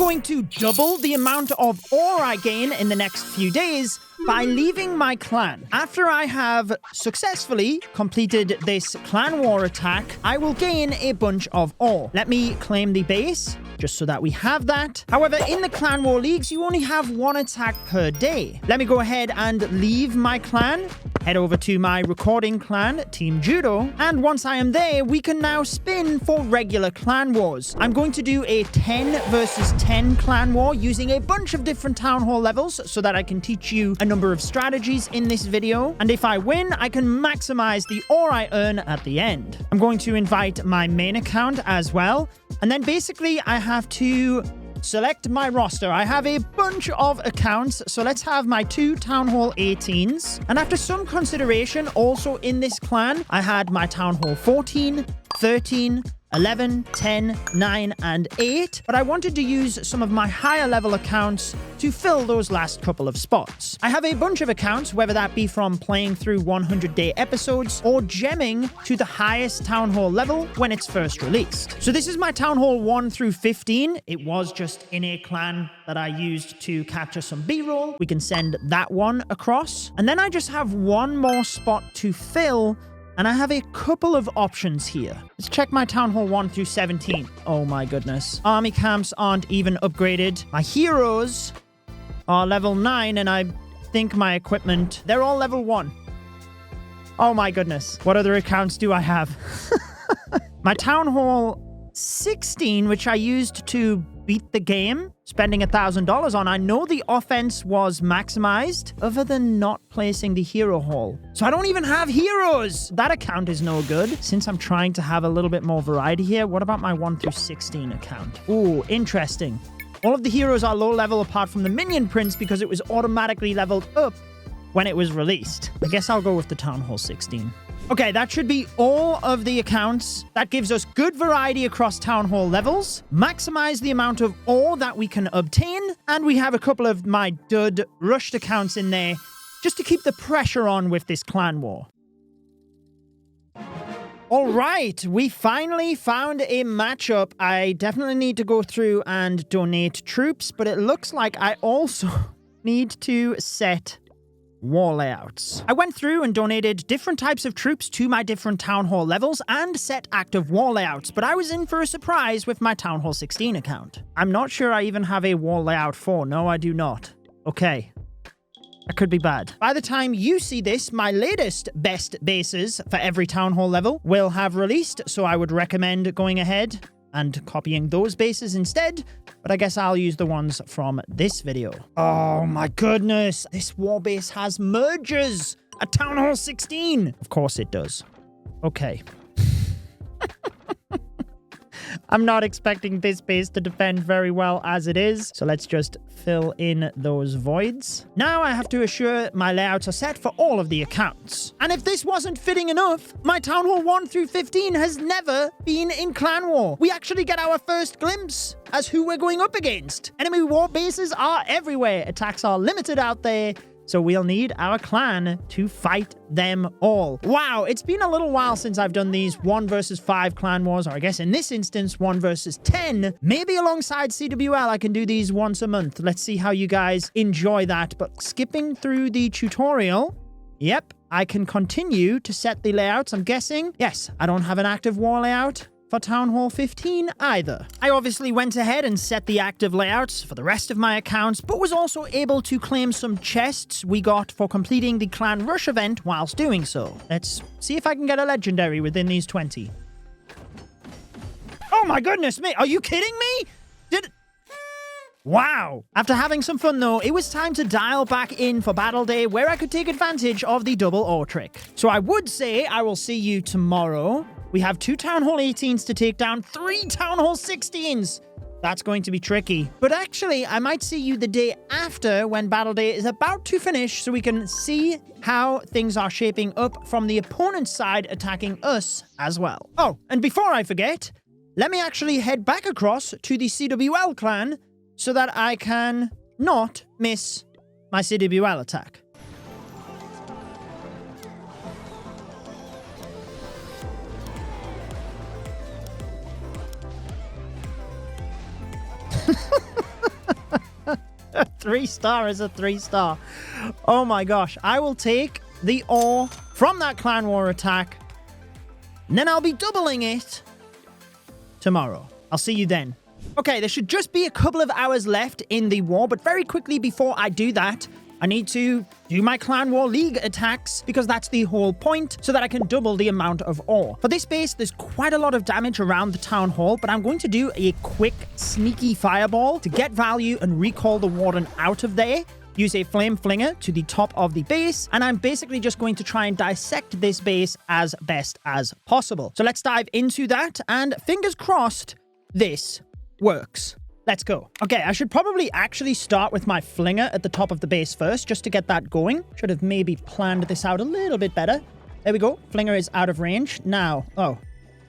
going to double the amount of ore I gain in the next few days by leaving my clan. After I have successfully completed this clan war attack, I will gain a bunch of ore. Let me claim the base, just so that we have that. However, in the clan war leagues, you only have one attack per day. Let me go ahead and leave my clan, head over to my recording clan, Team Judo, and once I am there, we can now spin for regular clan wars. I'm going to do a 10 versus 10 clan war using a bunch of different town hall levels so that I can teach you a number of strategies in this video, and if I win, I can maximize the ore I earn at the end. I'm going to invite my main account as well, and then basically I have to select my roster. I have a bunch of accounts, so let's have my 2 Town Hall 18s. And after some consideration, also in this clan, I had my Town Hall 14, 13, 11, 10, 9, and 8, but I wanted to use some of my higher level accounts to fill those last couple of spots. I have a bunch of accounts, whether that be from playing through 100-day episodes or gemming to the highest Town Hall level when it's first released. So this is my Town Hall 1 through 15. It was just in a clan that I used to capture some B-roll. We can send that one across. And then I just have one more spot to fill, and I have a couple of options here. Let's check my Town Hall 1 through 17. Oh my goodness. Army camps aren't even upgraded. My heroes are level 9, and I think my equipment, they're all level 1. Oh my goodness. What other accounts do I have? My Town Hall 16, which I used to beat the game, spending $1,000 on. I know the offense was maximized, other than not placing the hero hall. So I don't even have heroes. That account is no good. Since I'm trying to have a little bit more variety here, what about my 1 through 16 account? Ooh, interesting. All of the heroes are low level apart from the Minion Prince because it was automatically leveled up when it was released. I guess I'll go with the Town Hall 16. Okay, that should be all of the accounts. That gives us good variety across Town Hall levels, maximize the amount of ore that we can obtain, and we have a couple of my dud rushed accounts in there just to keep the pressure on with this clan war. All right, we finally found a matchup. I definitely need to go through and donate troops, but it looks like I also need to set war layouts. I went through and donated different types of troops to my different Town Hall levels and set active war layouts, but I was in for a surprise with my Town Hall 16 account. I'm not sure I even have a war layout for. No, I do not. Okay. That could be bad. By the time you see this, my latest best bases for every Town Hall level will have released, so I would recommend going ahead and copying those bases instead, but I guess I'll use the ones from this video. Oh my goodness, this war base has mergers at Town Hall 16. Of course it does. Okay. I'm not expecting this base to defend very well as it is, so let's just fill in those voids. Now I have to assure my layouts are set for all of the accounts. And if this wasn't fitting enough, my Town Hall 1 through 15 has never been in Clan War. We actually get our first glimpse as who we're going up against. Enemy war bases are everywhere. Attacks are limited out there, so we'll need our clan to fight them all. Wow, it's been a little while since I've done these 1 versus 5 clan wars, or I guess in this instance, 1 versus 10. Maybe alongside CWL, I can do these once a month. Let's see how you guys enjoy that. But skipping through the tutorial, yep, I can continue to set the layouts. I'm guessing, yes, I don't have an active war layout for Town Hall 15 either. I obviously went ahead and set the active layouts for the rest of my accounts, but was also able to claim some chests we got for completing the Clan Rush event whilst doing so. Let's see if I can get a legendary within these 20. Oh my goodness me, are you kidding me? Wow. After having some fun though, it was time to dial back in for Battle Day where I could take advantage of the double ore trick. So I would say I will see you tomorrow. We have 2 Town Hall 18s to take down, 3 Town Hall 16s. That's going to be tricky. But actually, I might see you the day after when Battle Day is about to finish so we can see how things are shaping up from the opponent's side attacking us as well. Oh, and before I forget, let me actually head back across to the CWL clan so that I can not miss my CWL attack. 3-star is a 3-star. Oh my gosh. I will take the ore from that clan war attack, and then I'll be doubling it tomorrow. I'll see you then. Okay, there should just be a couple of hours left in the war, but very quickly before I do that, I need to do my Clan War League attacks because that's the whole point, so that I can double the amount of ore. For this base, there's quite a lot of damage around the town hall, but I'm going to do a quick, sneaky fireball to get value and recall the warden out of there. Use a flame flinger to the top of the base, and I'm basically just going to try and dissect this base as best as possible. So let's dive into that, and fingers crossed, this works. Let's go. Okay, I should probably actually start with my flinger at the top of the base first, just to get that going. Should have maybe planned this out a little bit better. There we go. Flinger is out of range. Now, can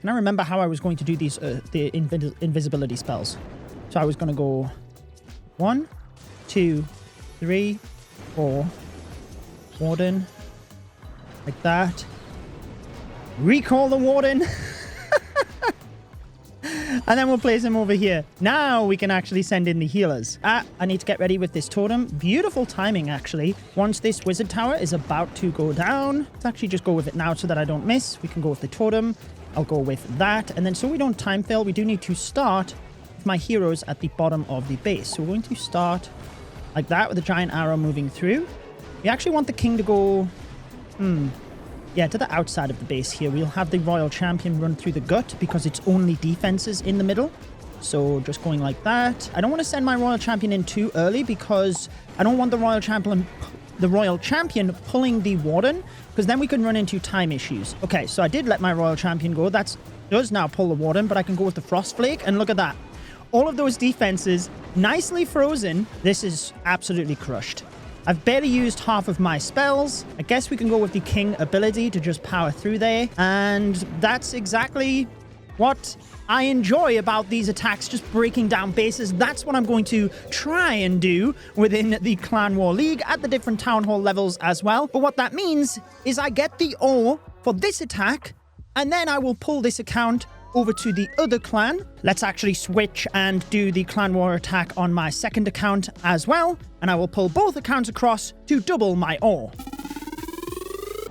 I remember how I was going to do these, the invisibility spells? So I was going to go 1, 2, 3, 4. Warden. Like that. Recall the warden. And then we'll place him over here. Now we can actually send in the healers. I need to get ready with this totem. Beautiful timing, actually. Once this wizard tower is about to go down, let's actually just go with it now so that I don't miss. We can go with the totem. I'll go with that. And then so we don't time fail, we do need to start with my heroes at the bottom of the base. So we're going to start like that with a giant arrow moving through. We actually want the king to go... Yeah, to the outside of the base here. We'll have the Royal Champion run through the gut because it's only defenses in the middle. So just going like that. I don't want to send my Royal Champion in too early because I don't want the Royal Champion pulling the Warden, because then we can run into time issues. Okay, so I did let my Royal Champion go. That does now pull the Warden, but I can go with the Frost Flake, and look at that. All of those defenses nicely frozen. This is absolutely crushed. I've barely used half of my spells. I guess we can go with the King ability to just power through there. And that's exactly what I enjoy about these attacks, just breaking down bases. That's what I'm going to try and do within the Clan War League at the different Town Hall levels as well. But what that means is I get the ore for this attack, and then I will pull this account over to the other clan. Let's actually switch and do the Clan War attack on my second account as well, and I will pull both accounts across to double my ore.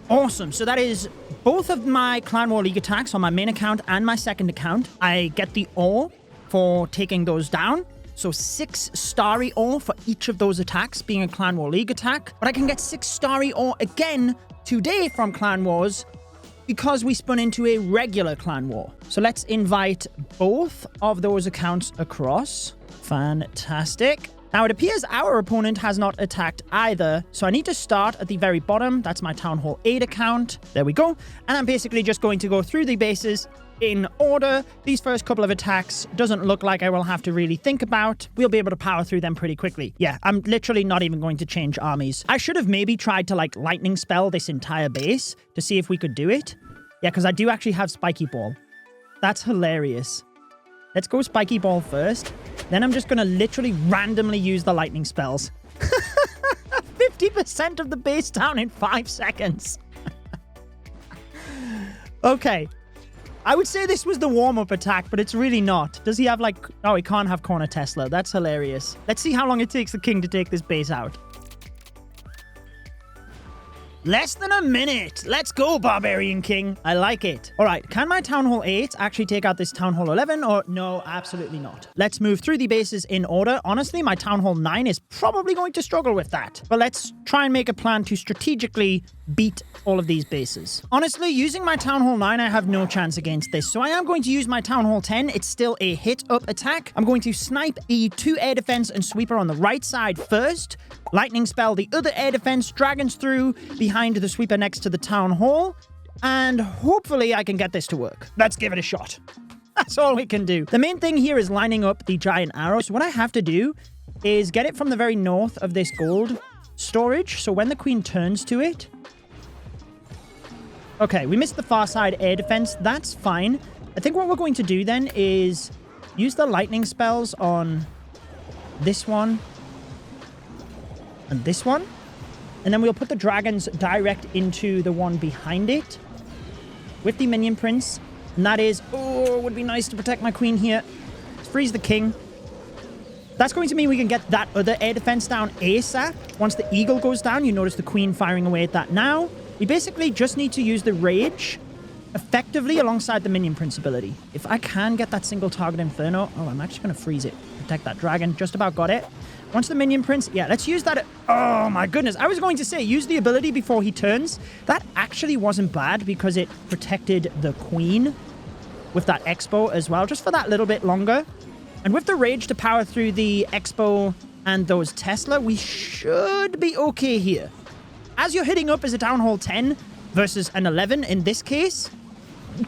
Awesome. So that is both of my Clan War League attacks on my main account and my second account. I get the ore for taking those down. So 6 starry ore for each of those attacks being a Clan War League attack. But I can get 6 starry ore again today from Clan Wars because we spun into a regular Clan War. So let's invite both of those accounts across. Fantastic. Now it appears our opponent has not attacked either, so I need to start at the very bottom. That's my Town Hall 8 account. There we go. And I'm basically just going to go through the bases in order. These first couple of attacks doesn't look like I will have to really think about. We'll be able to power through them pretty quickly. Yeah, I'm literally not even going to change armies. I should have maybe tried to like lightning spell this entire base to see if we could do it. Yeah, because I do actually have Spiky Ball. That's hilarious. Let's go Spiky Ball first. Then I'm just going to literally randomly use the lightning spells. 50% of the base down in 5 seconds. Okay. I would say this was the warm-up attack, but it's really not. Does he have like... Oh, he can't have Corner Tesla. That's hilarious. Let's see how long it takes the king to take this base out. Less than a minute. Let's go, Barbarian King. I like it. All right. Can my Town Hall 8 actually take out this Town Hall 11? Or no, absolutely not. Let's move through the bases in order. Honestly, my Town Hall 9 is probably going to struggle with that. But let's try and make a plan to strategically beat all of these bases. Honestly, using my Town Hall 9, I have no chance against this. So I am going to use my Town Hall 10. It's still a hit-up attack. I'm going to snipe the 2 air defense and sweeper on the right side first. Lightning spell the other air defense, dragons through behind the sweeper next to the Town Hall, and hopefully I can get this to work. Let's give it a shot. That's all we can do. The main thing here is lining up the giant arrow. So what I have to do is get it from the very north of this gold storage, so when the queen turns to it... Okay, we missed the far side air defense. That's fine. I think what we're going to do then is use the lightning spells on this one and this one. And then we'll put the dragons direct into the one behind it with the minion prince. And that is... Oh, it would be nice to protect my queen here. Let's freeze the king. That's going to mean we can get that other air defense down ASAP. Once the eagle goes down, you notice the queen firing away at that now. We basically just need to use the rage effectively alongside the minion prince ability. If I can get that single target inferno... Oh, I'm actually going to freeze it. Protect that dragon. Just about got it. Once the minion prince... Yeah, let's use that... Oh, my goodness. I was going to say, use the ability before he turns. That actually wasn't bad because it protected the queen with that expo as well, just for that little bit longer. And with the rage to power through the expo and those Tesla, we should be okay here. As you're hitting up as a Town Hall 10 versus an 11 in this case,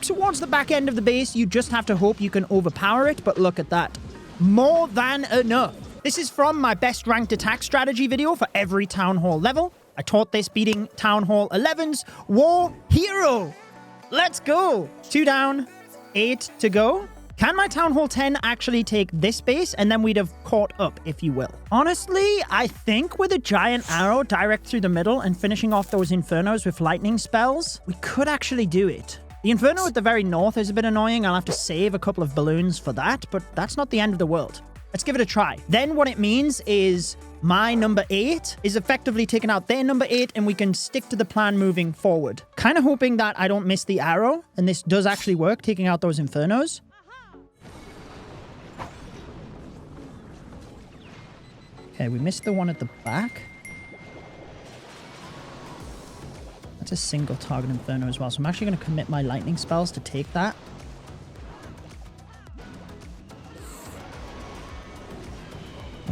towards the back end of the base, you just have to hope you can overpower it, but look at that. More than enough. This is from my best ranked attack strategy video for every Town Hall level. I taught this beating Town Hall 11's War Hero. Let's go. 2 down, 8 to go. Can my Town Hall 10 actually take this base, and then we'd have caught up, if you will? Honestly, I think with a giant arrow direct through the middle and finishing off those infernos with lightning spells, we could actually do it. The inferno at the very north is a bit annoying. I'll have to save a couple of balloons for that, but that's not the end of the world. Let's give it a try. Then what it means is my number 8 is effectively taking out their number 8, and we can stick to the plan moving forward. Kind of hoping that I don't miss the arrow, and this does actually work, taking out those infernos. Okay, we missed the one at the back. That's a single target inferno as well. So I'm actually going to commit my lightning spells to take that.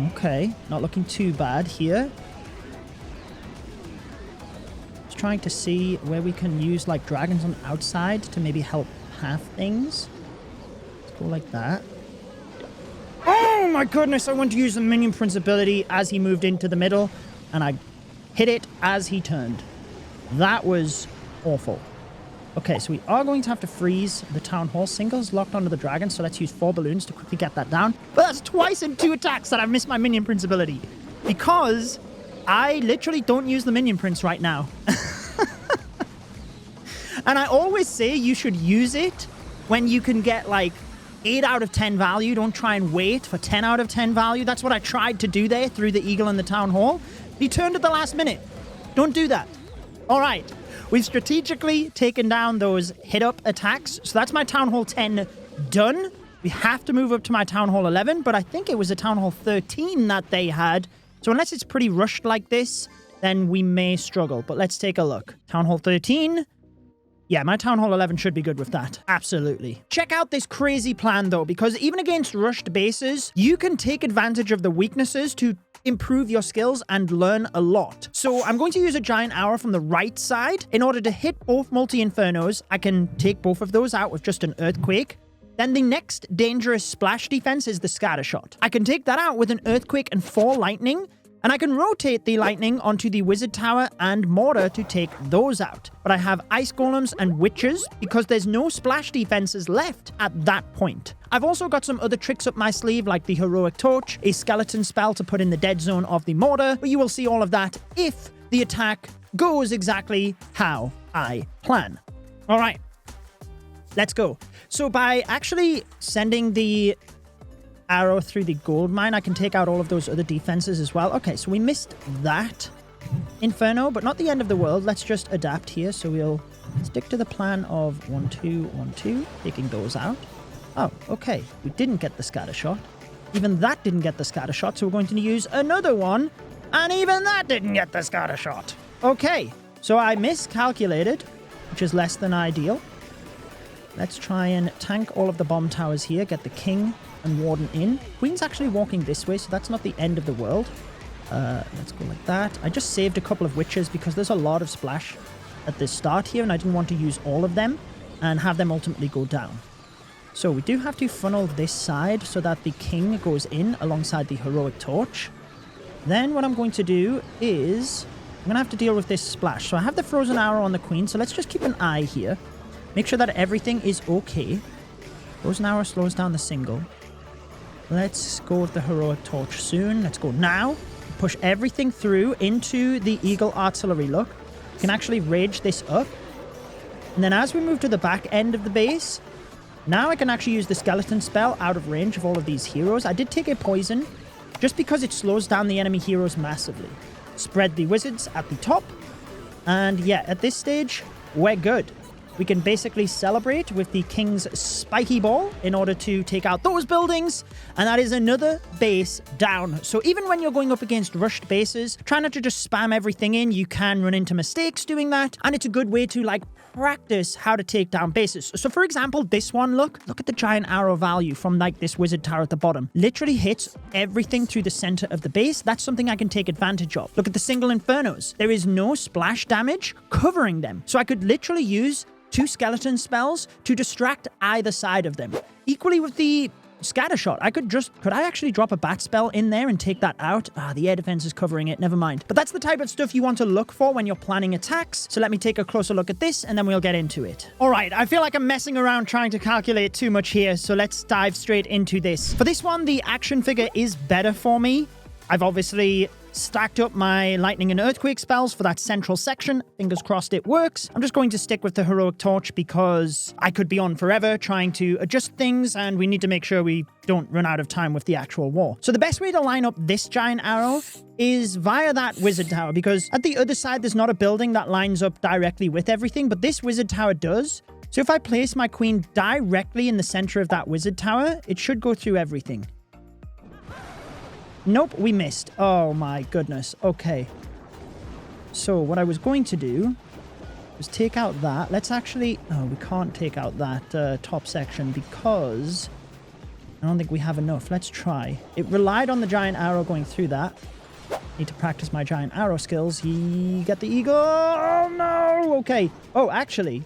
Okay, not looking too bad here. Just trying to see where we can use like dragons on the outside to maybe help path things. Let's go like that. Oh my goodness, I want to use the minion prince ability as he moved into the middle, and I hit it as he turned. That was awful. Okay, so we are going to have to freeze the Town Hall. Singles locked onto the dragon, so let's use 4 balloons to quickly get that down. But that's twice in 2 attacks that I've missed my minion prince ability, because I literally don't use the minion prince right now. And I always say you should use it when you can get like 8 out of 10 value. Don't try and wait for 10 out of 10 value. That's what I tried to do there through the Eagle and the Town Hall. He turned at the last minute. Don't do that. All right. We've strategically taken down those hit-up attacks. So that's my Town Hall 10 done. We have to move up to my Town Hall 11, but I think it was a Town Hall 13 that they had. So unless it's pretty rushed like this, then we may struggle. But let's take a look. Town Hall 13... Yeah, my Town Hall 11 should be good with that. Absolutely. Check out this crazy plan, though, because even against rushed bases, you can take advantage of the weaknesses to improve your skills and learn a lot. So I'm going to use a giant arrow from the right side. In order to hit both multi-infernos, I can take both of those out with just an earthquake. Then the next dangerous splash defense is the scatter shot. I can take that out with an earthquake and 4 lightning, and I can rotate the lightning onto the wizard tower and mortar to take those out. But I have ice golems and witches because there's no splash defenses left at that point. I've also got some other tricks up my sleeve, like the heroic torch, a skeleton spell to put in the dead zone of the mortar, but you will see all of that if the attack goes exactly how I plan. All right, let's go. So by actually sending the arrow through the gold mine, I can take out all of those other defenses as well. Okay, so we missed that inferno, but not the end of the world. Let's just adapt here. So we'll stick to the plan of 1-2, 1-2, taking those out. Oh, okay. We didn't get the scatter shot. Even that didn't get the scatter shot, so we're going to use another one, and even that didn't get the scatter shot. Okay, so I miscalculated, which is less than ideal. Let's try and tank all of the bomb towers here, get the king and warden in. Queen's actually walking this way, so that's not the end of the world. Let's go like that. I just saved a couple of witches because there's a lot of splash at the start here, and I didn't want to use all of them and have them ultimately go down. So we do have to funnel this side so that the king goes in alongside the heroic torch. Then what I'm going to do is I'm going to have to deal with this splash. So I have the frozen arrow on the queen, so let's just keep an eye here. Make sure that everything is okay. Frozen arrow slows down the single. Let's go with the heroic torch soon. Let's go now. Push everything through into the eagle artillery look. You can actually rage this up. And then as we move to the back end of the base, now I can actually use the skeleton spell out of range of all of these heroes. I did take a poison just because it slows down the enemy heroes massively. Spread the wizards at the top. And yeah, at this stage, we're good. We can basically celebrate with the king's spiky ball in order to take out those buildings. And that is another base down. So even when you're going up against rushed bases, try not to just spam everything in. You can run into mistakes doing that. And it's a good way to like practice how to take down bases. So for example, this one, look at the giant arrow value from like this wizard tower at the bottom. Literally hits everything through the center of the base. That's something I can take advantage of. Look at the single infernos. There is no splash damage covering them. So I could literally use 2 skeleton spells to distract either side of them. Equally with the scatter shot, could I actually drop a bat spell in there and take that out? The air defense is covering it, never mind. But that's the type of stuff you want to look for when you're planning attacks. So let me take a closer look at this and then we'll get into it. All right, I feel like I'm messing around trying to calculate too much here, so let's dive straight into this. For this one, the action figure is better for me. I've obviously stacked up my lightning and earthquake spells for that central section. Fingers crossed it works. I'm just going to stick with the heroic torch because I could be on forever trying to adjust things and we need to make sure we don't run out of time with the actual war. So the best way to line up this giant arrow is via that wizard tower, because at the other side there's not a building that lines up directly with everything, but this wizard tower does. So if I place my queen directly in the center of that wizard tower, it should go through everything. Nope, we missed. Oh my goodness. Okay. So what I was going to do was take out that. Let's actually... Oh, we can't take out that top section because I don't think we have enough. Let's try. It relied on the giant arrow going through that. Need to practice my giant arrow skills. Get the eagle. Oh no! Okay. Oh, actually,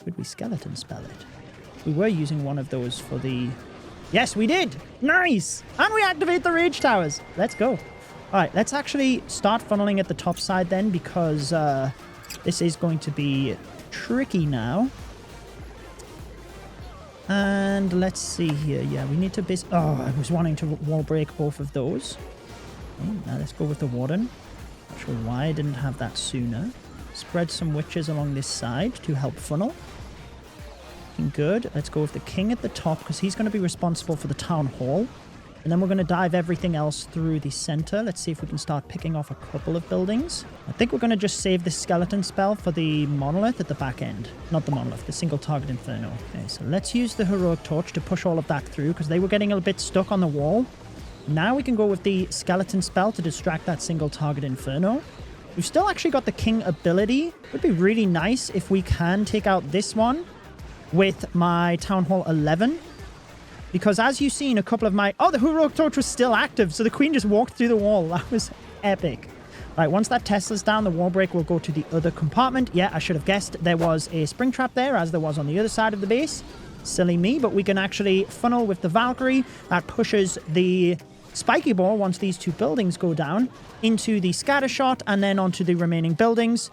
could we skeleton spell it? We were using one of those for the... Yes, we did. Nice. And we activate the rage towers. Let's go. All right, let's actually start funneling at the top side then, because this is going to be tricky now. And let's see here. Yeah, we need to Oh, I was wanting to wall break both of those. Okay, now let's go with the warden. Not sure why I didn't have that sooner. Spread some witches along this side to help funnel. Good. Let's go with the king at the top because he's going to be responsible for the town hall. And then we're going to dive everything else through the center. Let's see if we can start picking off a couple of buildings. I think we're going to just save the skeleton spell for the monolith at the back end. Not the monolith, the single target inferno. Okay, so let's use the heroic torch to push all of that through because they were getting a bit stuck on the wall. Now we can go with the skeleton spell to distract that single target inferno. We've still actually got the king ability. It would be really nice if we can take out this one with my Town Hall 11. Because as you've seen, a couple of my... Oh, the heroic torch was still active, so the queen just walked through the wall. That was epic. All right, once that Tesla's down, the wall break will go to the other compartment. Yeah, I should have guessed there was a spring trap there, as there was on the other side of the base. Silly me, but we can actually funnel with the Valkyrie. That pushes the spiky ball, once these 2 buildings go down, into the scatter shot and then onto the remaining buildings.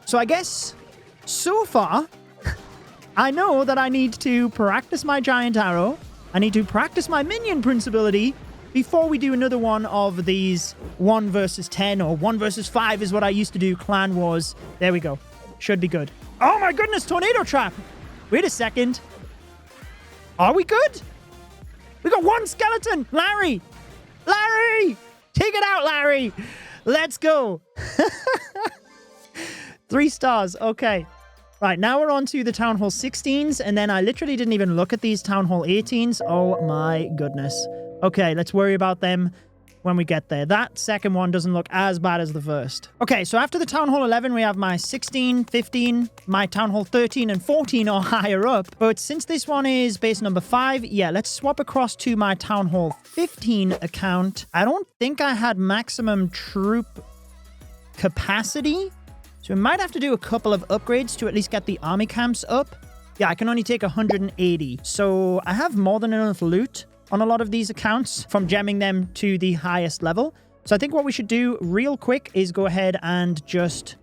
So I guess, so far... I know that I need to practice my giant arrow. I need to practice my minion principality before we do another one of these 1 versus 10 or 1 versus 5 is what I used to do, clan wars. There we go. Should be good. Oh my goodness, tornado trap. Wait a second. Are we good? We got 1 skeleton. Larry. Larry. Take it out, Larry. Let's go. 3 stars. Okay. Right, now we're on to the Town Hall 16s, and then I literally didn't even look at these Town Hall 18s. Oh my goodness. Okay, let's worry about them when we get there. That second one doesn't look as bad as the first. Okay, so after the Town Hall 11, we have my 16, 15, my Town Hall 13 and 14 are higher up. But since this one is base number 5, yeah, let's swap across to my Town Hall 15 account. I don't think I had maximum troop capacity. So we might have to do a couple of upgrades to at least get the army camps up. Yeah, I can only take 180. So I have more than enough loot on a lot of these accounts from gemming them to the highest level. So I think what we should do real quick is go ahead and just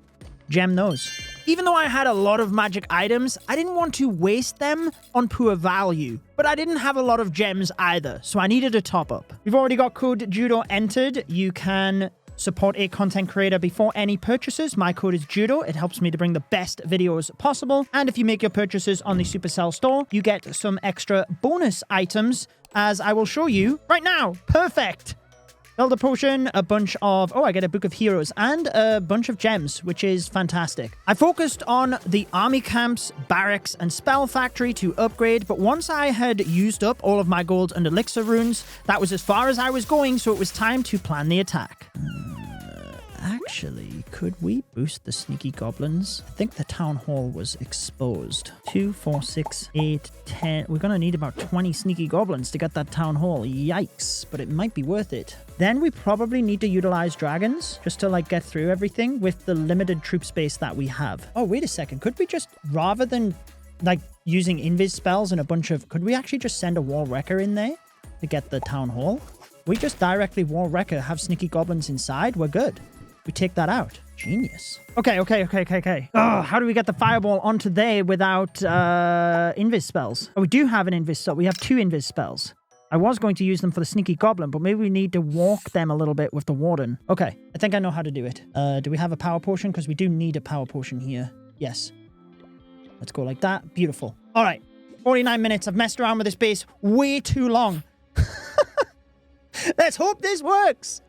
gem those. Even though I had a lot of magic items, I didn't want to waste them on poor value. But I didn't have a lot of gems either, so I needed a top up. We've already got code Judo entered. You can support a content creator before any purchases. My code is Judo. It helps me to bring the best videos possible. And if you make your purchases on the Supercell store, you get some extra bonus items as I will show you right now. Perfect. Build a potion, a bunch of... Oh, I get a book of heroes and a bunch of gems, which is fantastic. I focused on the army camps, barracks, and spell factory to upgrade, but once I had used up all of my gold and elixir runes, that was as far as I was going, so it was time to plan the attack. Actually, could we boost the sneaky goblins? I think the town hall was exposed. 2, 4, 6, 8, 10. We're going to need about 20 sneaky goblins to get that town hall. Yikes, but it might be worth it. Then we probably need to utilize dragons just to like get through everything with the limited troop space that we have. Oh, wait a second. Could we just, rather than like using invis spells and a bunch of, could we actually just send a wall wrecker in there to get the town hall? We just directly wall wrecker, have sneaky goblins inside. We're good. We take that out. Genius. Okay. Oh, how do we get the fireball onto there without invis spells? Oh, we do have an invis spell. We have 2 invis spells. I was going to use them for the sneaky goblin, but maybe we need to walk them a little bit with the warden. Okay, I think I know how to do it. Do we have a power potion? Because we do need a power potion here. Yes. Let's go like that. Beautiful. All right. 49 minutes. I've messed around with this base way too long. Let's hope this works.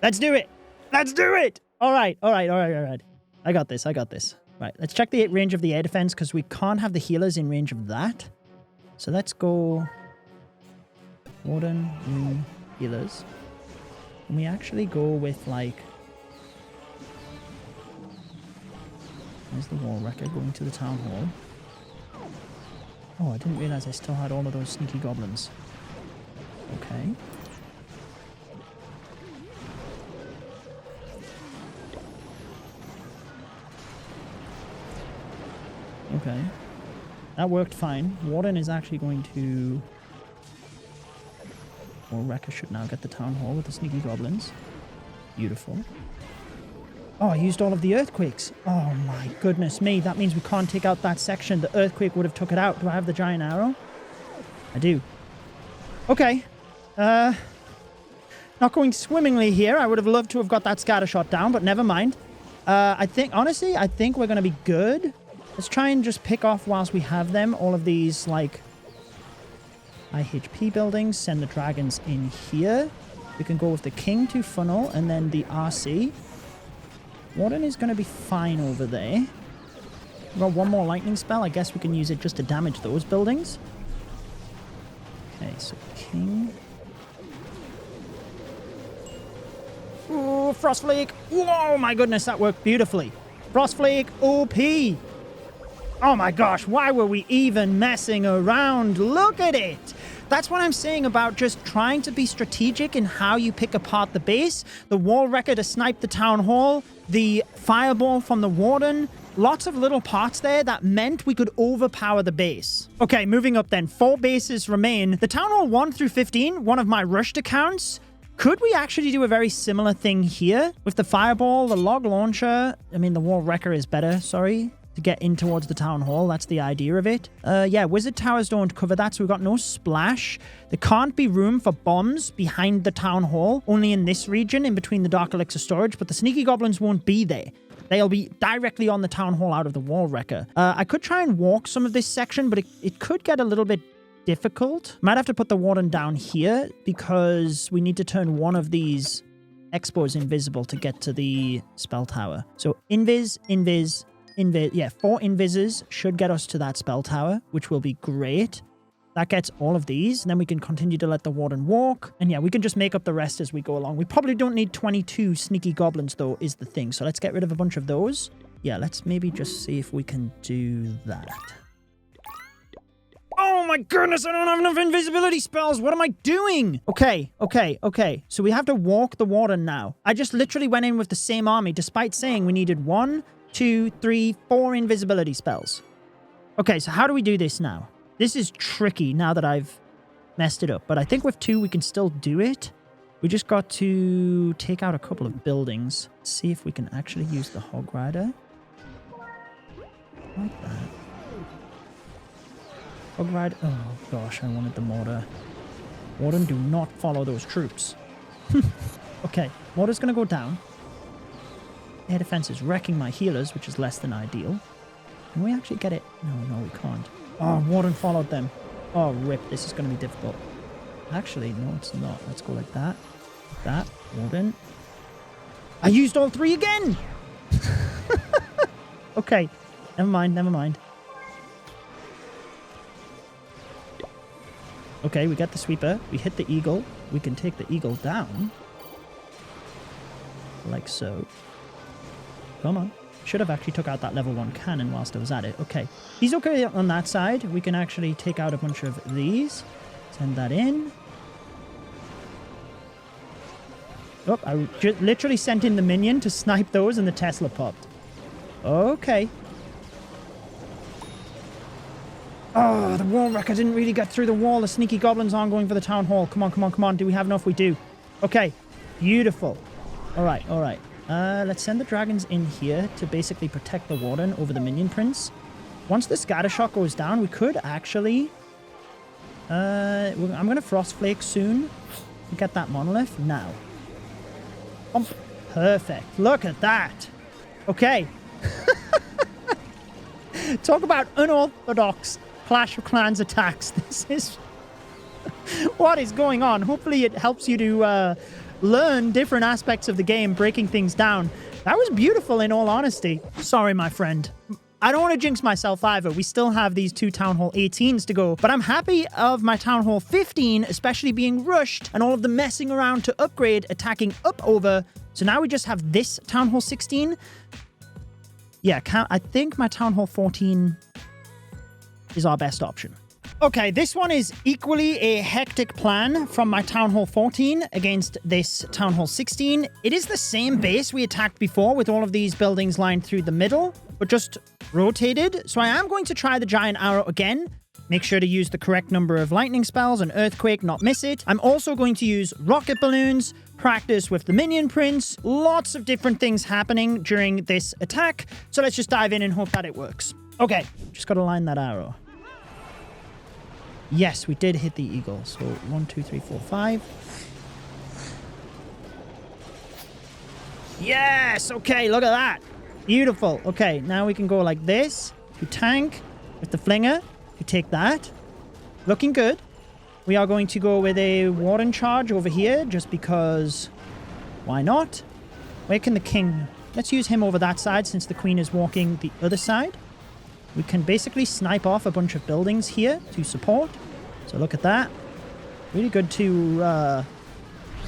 Let's do it. Let's do it! All right. I got this. Right, let's check the range of the air defense because we can't have the healers in range of that. So let's go... Warden, healers. Can we actually go with, like... Where's the wall wrecker going to the town hall? Oh, I didn't realize I still had all of those sneaky goblins. Okay. Okay. That worked fine. Warden is actually going to... Or Wrecker should now get the town hall with the sneaky goblins. Beautiful. Oh, I used all of the earthquakes. Oh my goodness me. That means we can't take out that section. The earthquake would have took it out. Do I have the giant arrow? I do. Okay. Not going swimmingly here. I would have loved to have got that scatter shot down, but never mind. Honestly, I think we're going to be good. Let's try and just pick off whilst we have them all of these, like, high HP buildings. Send the dragons in here. We can go with the king to funnel and then the RC. Warden is going to be fine over there. We've got one more lightning spell. I guess we can use it just to damage those buildings. Okay, so king. Ooh, Frostflake. Oh my goodness, that worked beautifully. Frostflake OP. Oh my gosh, why were we even messing around? Look at it! That's what I'm saying about just trying to be strategic in how you pick apart the base. The wall wrecker to snipe the town hall, the fireball from the warden. Lots of little parts there that meant we could overpower the base. Okay, moving up then. 4 bases remain. The town hall 1 through 15, one of my rushed accounts. Could we actually do a very similar thing here? With the fireball, the log launcher. I mean, the wall wrecker is better, sorry. To get in towards the town hall. That's the idea of it. Yeah, wizard towers don't cover that, so we've got no splash. There can't be room for bombs behind the town hall, only in this region, in between the dark elixir storage, but the sneaky goblins won't be there. They'll be directly on the town hall out of the wall wrecker. I could try and walk some of this section, but it could get a little bit difficult. Might have to put the warden down here, because we need to turn one of these expos invisible to get to the spell tower. So invis, yeah, 4 invises should get us to that spell tower, which will be great. That gets all of these, and then we can continue to let the warden walk. And yeah, we can just make up the rest as we go along. We probably don't need 22 sneaky goblins, though, is the thing. So let's get rid of a bunch of those. Yeah, let's maybe just see if we can do that. Oh my goodness, I don't have enough invisibility spells. What am I doing? Okay. So we have to walk the warden now. I just literally went in with the same army, despite saying we needed 1, 2, 3, 4 invisibility spells. Okay, so how do we do this now? This is tricky now that I've messed it up, but I think with 2 we can still do it. We just got to take out a couple of buildings. See if we can actually use the hog rider. Like that. Hog rider. Oh gosh, I wanted the mortar. Warden, do not follow those troops. Okay, mortar's gonna go down. Air defense is wrecking my healers, which is less than ideal. Can we actually get it? No, we can't. Oh, warden followed them. Oh, rip. This is going to be difficult. Actually, no, it's not. Let's go like that. That. Warden. I used all three again! Okay. Never mind, never mind. Okay, we got the sweeper. We hit the eagle. We can take the eagle down. Like so. Come on. Should have actually took out that level 1 cannon whilst I was at it. Okay. He's okay on that side. We can actually take out a bunch of these. Send that in. Oh, I literally sent in the minion to snipe those and the Tesla popped. Okay. Oh, the wall wrecker didn't really get through the wall. The sneaky goblins aren't going for the town hall. Come on, come on, come on. Do we have enough? We do. Okay. Beautiful. All right, all right. Let's send the dragons in here to basically protect the warden over the minion prince. Once the scatter shot goes down, we could actually... I'm going to frost flake soon. Get that monolith now. Perfect. Look at that. Okay. Talk about unorthodox Clash of Clans attacks. This is... what is going on? Hopefully it helps you to learn different aspects of the game, breaking things down. That was beautiful in all honesty. Sorry, my friend. I don't want to jinx myself either. We still have these 2 Town Hall 18s to go, but I'm happy of my Town Hall 15, especially being rushed and all of the messing around to upgrade, attacking up over. So now we just have this Town Hall 16. Yeah, I think my Town Hall 14 is our best option. Okay, this one is equally a hectic plan from my Town Hall 14 against this Town Hall 16. It is the same base we attacked before with all of these buildings lined through the middle, but just rotated. So I am going to try the giant arrow again. Make sure to use the correct number of lightning spells and earthquake, not miss it. I'm also going to use rocket balloons, practice with the minion prince. Lots of different things happening during this attack. So let's just dive in and hope that it works. Okay, just got to line that arrow. Yes, we did hit the eagle. So 1, 2, 3, 4, 5. Yes, okay, look at that. Beautiful. Okay, now we can go like this. To tank with the flinger. To take that. Looking good. We are going to go with a warden charge over here, just because... why not? Where can the king... let's use him over that side, since the queen is walking the other side. We can basically snipe off a bunch of buildings here to support. So look at that. Really good to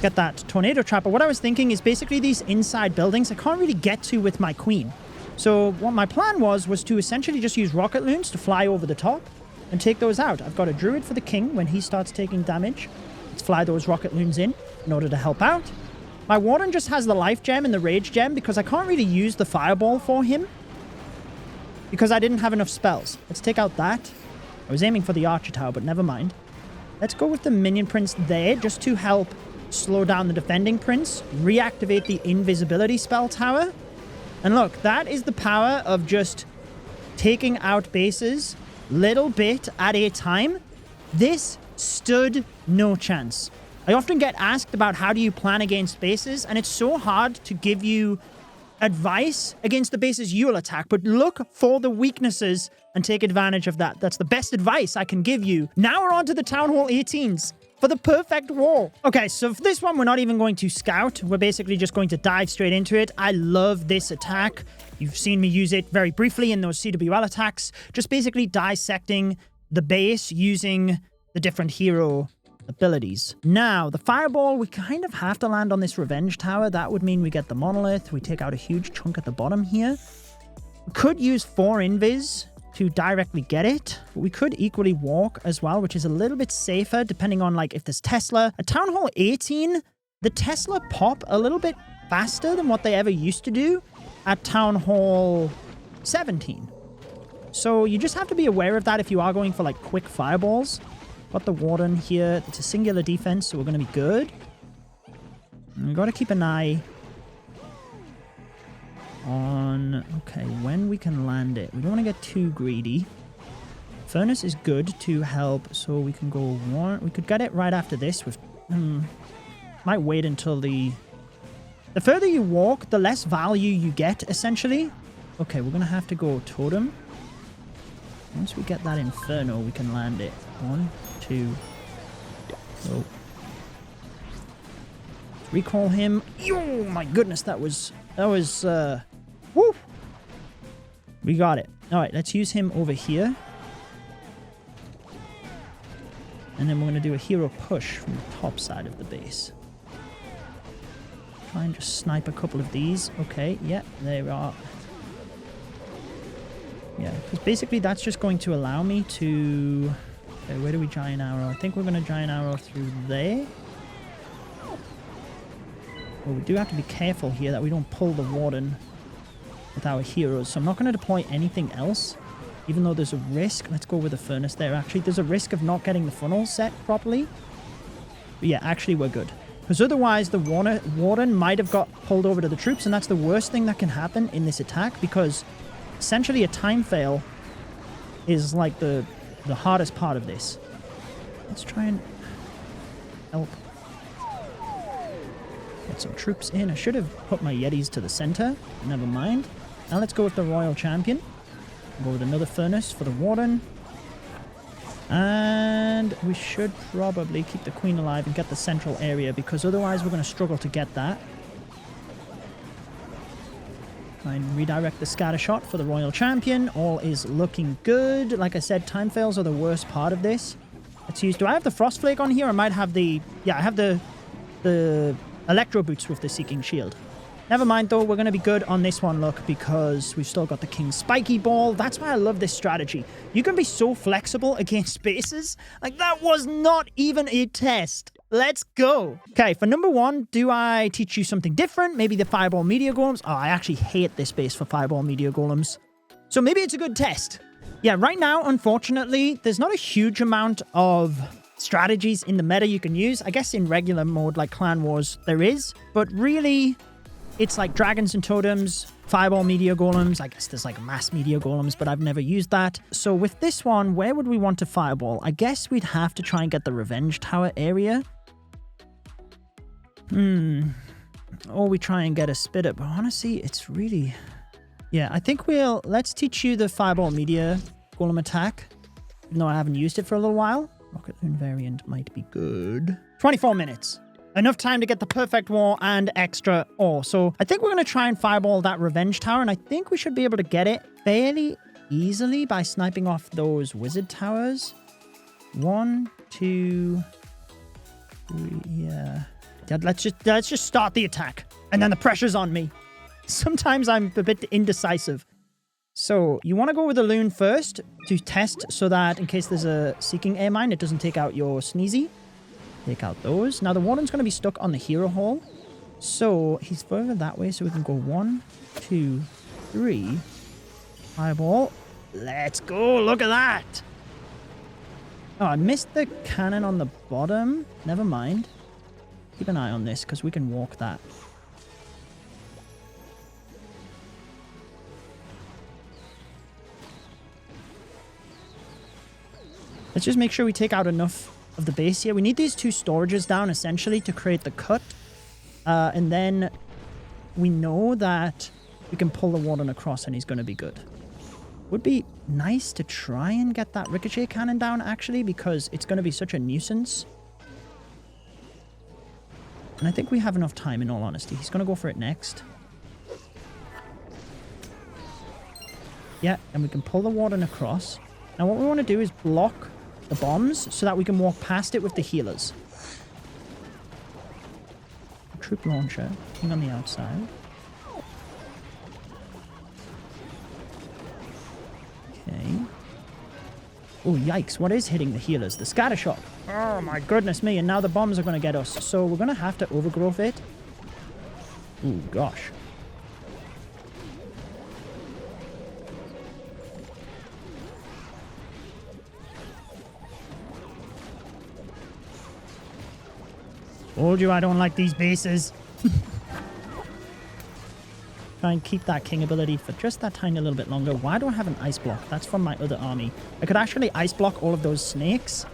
get that tornado trap. But what I was thinking is basically these inside buildings I can't really get to with my queen. So what my plan was to essentially just use rocket loons to fly over the top and take those out. I've got a druid for the king when he starts taking damage. Let's fly those rocket loons in order to help out. My warden just has the life gem and the rage gem because I can't really use the fireball for him because I didn't have enough spells. Let's take out that. I was aiming for the archer tower, but never mind. Let's go with the minion prince there just to help slow down the defending prince, reactivate the invisibility spell tower. And look, that is the power of just taking out bases little bit at a time. This stood no chance. I often get asked about how do you plan against bases, and it's so hard to give you advice against the bases you'll attack, but look for the weaknesses and take advantage of that. That's the best advice I can give you. Now we're on to the Town Hall 18s for the perfect wall. Okay, so for this one, we're not even going to scout. We're basically just going to dive straight into it. I love this attack. You've seen me use it very briefly in those CWL attacks, just basically dissecting the base using the different hero abilities. Now, the fireball, we kind of have to land on this revenge tower. That would mean we get the monolith. We take out a huge chunk at the bottom here. We could use 4 invis to directly get it. But we could equally walk as well, which is a little bit safer depending on like if there's Tesla. At Town Hall 18, the Tesla pop a little bit faster than what they ever used to do at Town Hall 17. So you just have to be aware of that if you are going for like quick fireballs. Got the warden here. It's a singular defense, so we're going to be good. And we've got to keep an eye on, okay, when we can land it. We don't want to get too greedy. Furnace is good to help, so we can go one. We could get it right after this. With might wait until the further you walk, the less value you get, essentially. Okay, we're going to have to go totem. Once we get that inferno, we can land it. 1, 2, So recall him. Oh my goodness, that was woo! We got it. All right, let's use him over here. And then we're going to do a hero push from the top side of the base. Try and just snipe a couple of these. Okay, yeah, there we are. Yeah, because basically that's just going to allow me to... Okay, where do we giant arrow? I think we're going to giant arrow through there. Well, we do have to be careful here that we don't pull the warden with our heroes. So I'm not going to deploy anything else, even though there's a risk. Let's go with the furnace there. Actually, there's a risk of not getting the funnel set properly. But yeah, actually, we're good. Because otherwise, the warden might have got pulled over to the troops, and that's the worst thing that can happen in this attack, because essentially a time fail is like the hardest part of this. Let's try and help get some troops in. I should have put my Yetis to the center. Never mind. Now let's go with the Royal Champion. Go with another furnace for the Warden. And we should probably keep the Queen alive and get the central area, because otherwise we're going to struggle to get that. Try and redirect the scatter shot for the Royal Champion. All is looking good. Like I said, time fails are the worst part of this. Let's use... Do I have the Frost Flake on here? I might have the... Yeah, I have the Electro Boots with the Seeking Shield. Never mind, though. We're going to be good on this one, look, because we've still got the King's Spiky Ball. That's why I love this strategy. You can be so flexible against bases. Like, that was not even a test. Let's go. Okay, for number one, do I teach you something different? Maybe the Fireball Meteor Golems? Oh, I actually hate this base for Fireball Meteor Golems. So maybe it's a good test. Yeah, right now, unfortunately, there's not a huge amount of strategies in the meta you can use. I guess in regular mode, like Clan Wars, there is. But really... It's like Dragons and Totems, Fireball Meteor Golems. I guess there's like Mass Meteor Golems, but I've never used that. So with this one, where would we want to Fireball? I guess we'd have to try and get the Revenge Tower area. Or we try and get a Spitter. But honestly, it's really... Yeah, I think let's teach you the Fireball Meteor Golem attack. Even though I haven't used it for a little while. Rocket Loon variant might be good. 24 minutes. Enough time to get the perfect war and extra ore. So I think we're going to try and fireball that Revenge Tower, and I think we should be able to get it fairly easily by sniping off those Wizard Towers. 1, 2, 3, yeah. Let's just start the attack, and then the pressure's on me. Sometimes I'm a bit indecisive. So you want to go with the Loon first to test, so that in case there's a Seeking Air Mine, it doesn't take out your Sneezy. Take out those. Now the Warden's going to be stuck on the Hero Hall. So he's further that way, so we can go 1, 2, 3. Fireball. Let's go. Look at that. Oh, I missed the cannon on the bottom. Never mind. Keep an eye on this, because we can walk that. Let's just make sure we take out enough of the base here. We need these 2 storages down, essentially, to create the cut. And then we know that we can pull the Warden across and he's going to be good. Would be nice to try and get that Ricochet Cannon down, actually, because it's going to be such a nuisance. And I think we have enough time, in all honesty. He's going to go for it next. Yeah, and we can pull the Warden across. Now, what we want to do is block the bombs so that we can walk past it with the healers. Troop launcher, king on the outside. Okay. Oh, yikes. What is hitting the healers? The scatter shot. Oh, my goodness me. And now the bombs are going to get us. So we're going to have to overgrowth it. Oh, gosh. Told you I don't like these bases. Try and keep that king ability for just that tiny little bit longer. Why do I have an ice block? That's from my other army. I could actually ice block all of those snakes.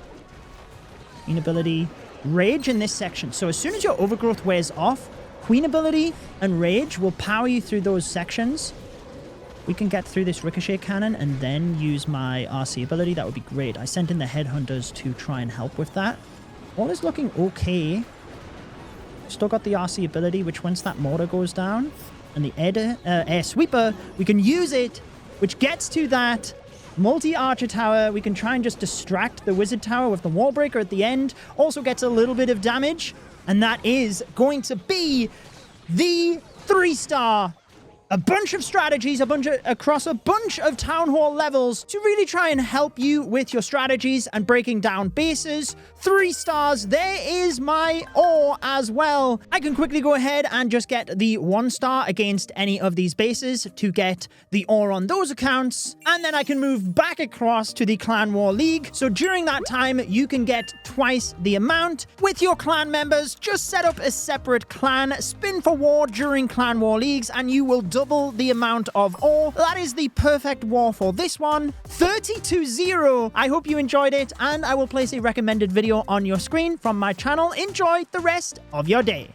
Queen ability. Rage in this section. So as soon as your overgrowth wears off, Queen ability and Rage will power you through those sections. We can get through this Ricochet Cannon and then use my RC ability. That would be great. I sent in the Headhunters to try and help with that. All is looking okay. Still got the RC ability, which once that mortar goes down, and the air sweeper, we can use it, which gets to that multi-archer tower. We can try and just distract the wizard tower with the wall breaker at the end. Also gets a little bit of damage, and that is going to be the 3-star. A bunch of strategies, across a bunch of town hall levels to really try and help you with your strategies and breaking down bases. 3 stars. There is my ore as well. I can quickly go ahead and just get the 1 star against any of these bases to get the ore on those accounts. And then I can move back across to the Clan War League. So during that time, you can get twice the amount with your clan members. Just set up a separate clan, spin for war during Clan War Leagues, and you will double the amount of ore. That is the perfect war for this one. 30-0. I hope you enjoyed it, and I will place a recommended video on your screen from my channel. Enjoy the rest of your day.